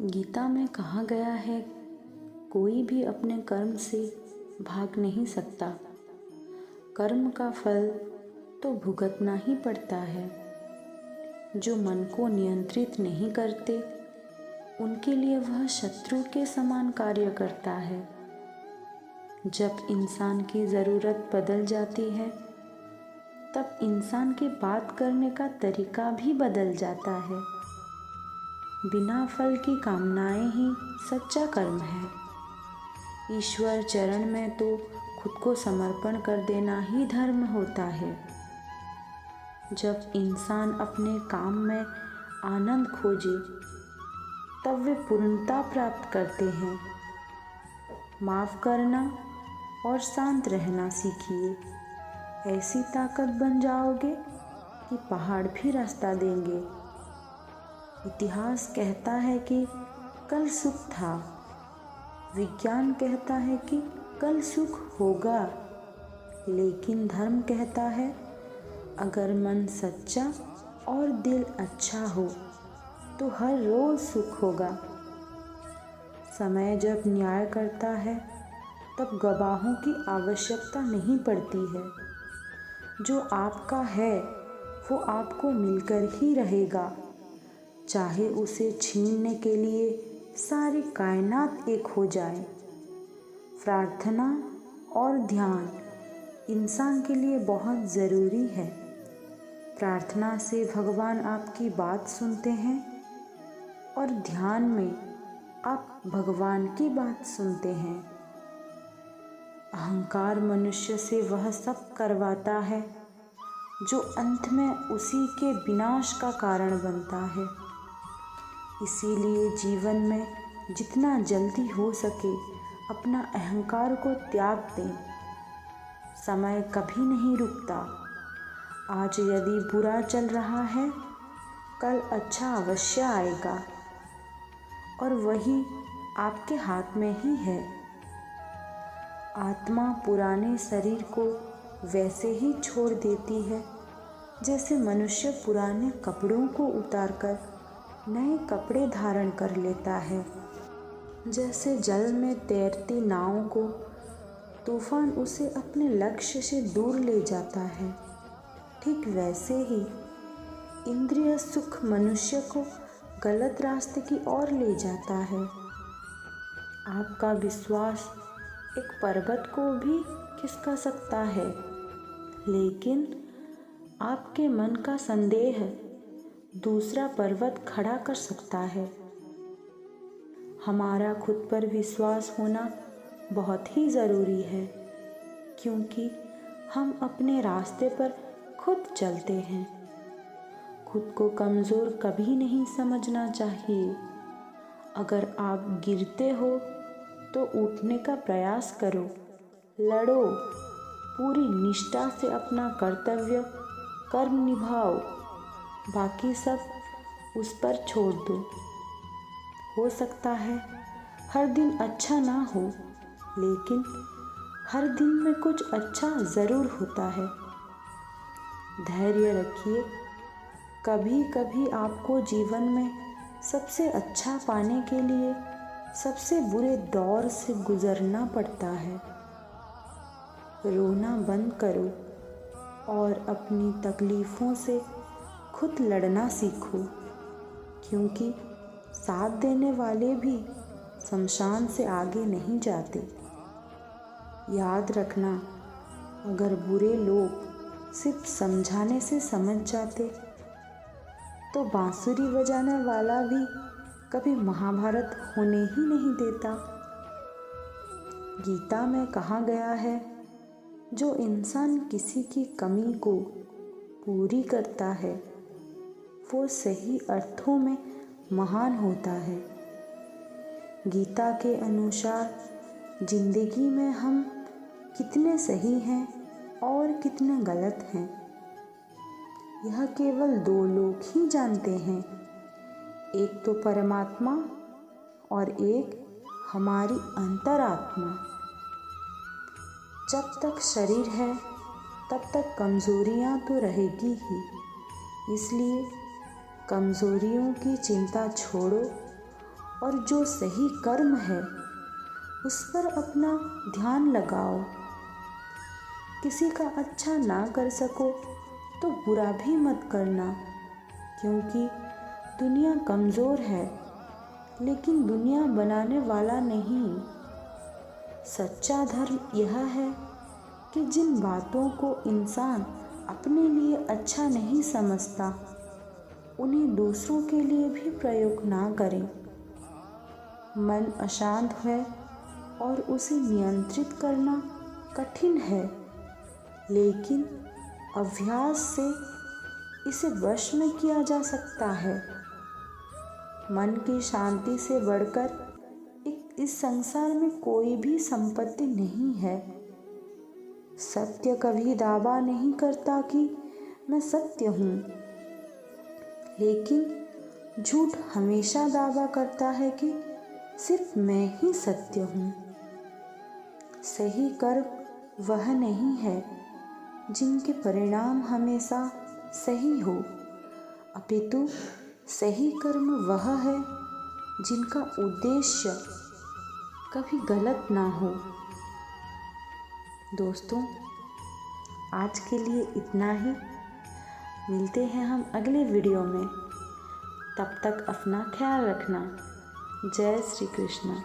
गीता में कहा गया है, कोई भी अपने कर्म से भाग नहीं सकता। कर्म का फल तो भुगतना ही पड़ता है। जो मन को नियंत्रित नहीं करते, उनके लिए वह शत्रु के समान कार्य करता है। जब इंसान की ज़रूरत बदल जाती है, तब इंसान के बात करने का तरीका भी बदल जाता है। बिना फल की कामनाएं ही सच्चा कर्म है। ईश्वर चरण में तो खुद को समर्पण कर देना ही धर्म होता है। जब इंसान अपने काम में आनंद खोजे, तब वे पूर्णता प्राप्त करते हैं। माफ़ करना और शांत रहना सीखिए। ऐसी ताकत बन जाओगे कि पहाड़ भी रास्ता देंगे। इतिहास कहता है कि कल सुख था, विज्ञान कहता है कि कल सुख होगा, लेकिन धर्म कहता है अगर मन सच्चा और दिल अच्छा हो तो हर रोज सुख होगा। समय जब न्याय करता है, तब गवाहों की आवश्यकता नहीं पड़ती है। जो आपका है वो आपको मिलकर ही रहेगा, चाहे उसे छीनने के लिए सारी कायनात एक हो जाए। प्रार्थना और ध्यान इंसान के लिए बहुत ज़रूरी है। प्रार्थना से भगवान आपकी बात सुनते हैं और ध्यान में आप भगवान की बात सुनते हैं। अहंकार मनुष्य से वह सब करवाता है जो अंत में उसी के विनाश का कारण बनता है। इसीलिए जीवन में जितना जल्दी हो सके अपना अहंकार को त्याग दें। समय कभी नहीं रुकता। आज यदि बुरा चल रहा है, कल अच्छा अवश्य आएगा और वही आपके हाथ में ही है। आत्मा पुराने शरीर को वैसे ही छोड़ देती है जैसे मनुष्य पुराने कपड़ों को उतारकर नए कपड़े धारण कर लेता है। जैसे जल में तैरती नाव को तूफान उसे अपने लक्ष्य से दूर ले जाता है, ठीक वैसे ही इंद्रिय सुख मनुष्य को गलत रास्ते की ओर ले जाता है। आपका विश्वास एक पर्वत को भी खिसका सकता है, लेकिन आपके मन का संदेह दूसरा पर्वत खड़ा कर सकता है। हमारा खुद पर विश्वास होना बहुत ही ज़रूरी है, क्योंकि हम अपने रास्ते पर खुद चलते हैं। खुद को कमज़ोर कभी नहीं समझना चाहिए। अगर आप गिरते हो तो उठने का प्रयास करो, लड़ो, पूरी निष्ठा से अपना कर्तव्य कर्म निभाओ, बाकी सब उस पर छोड़ दो। हो सकता है हर दिन अच्छा ना हो, लेकिन हर दिन में कुछ अच्छा ज़रूर होता है। धैर्य रखिए। कभी कभी आपको जीवन में सबसे अच्छा पाने के लिए सबसे बुरे दौर से गुजरना पड़ता है। रोना बंद करो और अपनी तकलीफ़ों से खुद लड़ना सीखो, क्योंकि साथ देने वाले भी शमशान से आगे नहीं जाते। याद रखना, अगर बुरे लोग सिर्फ समझाने से समझ जाते तो बांसुरी बजाने वाला भी कभी महाभारत होने ही नहीं देता। गीता में कहा गया है, जो इंसान किसी की कमी को पूरी करता है वो सही अर्थों में महान होता है। गीता के अनुसार जिंदगी में हम कितने सही हैं और कितने गलत हैं, यह केवल दो लोग ही जानते हैं। एक तो परमात्मा और एक हमारी अंतरात्मा। जब तक शरीर है तब तक कमज़ोरियाँ तो रहेगी ही, इसलिए कमज़ोरियों की चिंता छोड़ो और जो सही कर्म है उस पर अपना ध्यान लगाओ। किसी का अच्छा ना कर सको तो बुरा भी मत करना, क्योंकि दुनिया कमज़ोर है लेकिन दुनिया बनाने वाला नहीं। सच्चा धर्म यह है कि जिन बातों को इंसान अपने लिए अच्छा नहीं समझता उन्हें दूसरों के लिए भी प्रयोग ना करें। मन अशांत है और उसे नियंत्रित करना कठिन है, लेकिन अभ्यास से इसे वश में किया जा सकता है। मन की शांति से बढ़कर इस संसार में कोई भी संपत्ति नहीं है। सत्य कभी दावा नहीं करता कि मैं सत्य हूँ, लेकिन झूठ हमेशा दावा करता है कि सिर्फ मैं ही सत्य हूँ। सही कर्म वह नहीं है जिनके परिणाम हमेशा सही हो, अपितु सही कर्म वह है जिनका उद्देश्य कभी गलत ना हो। दोस्तों, आज के लिए इतना ही। मिलते हैं हम अगले वीडियो में। तब तक अपना ख्याल रखना। जय श्री कृष्ण।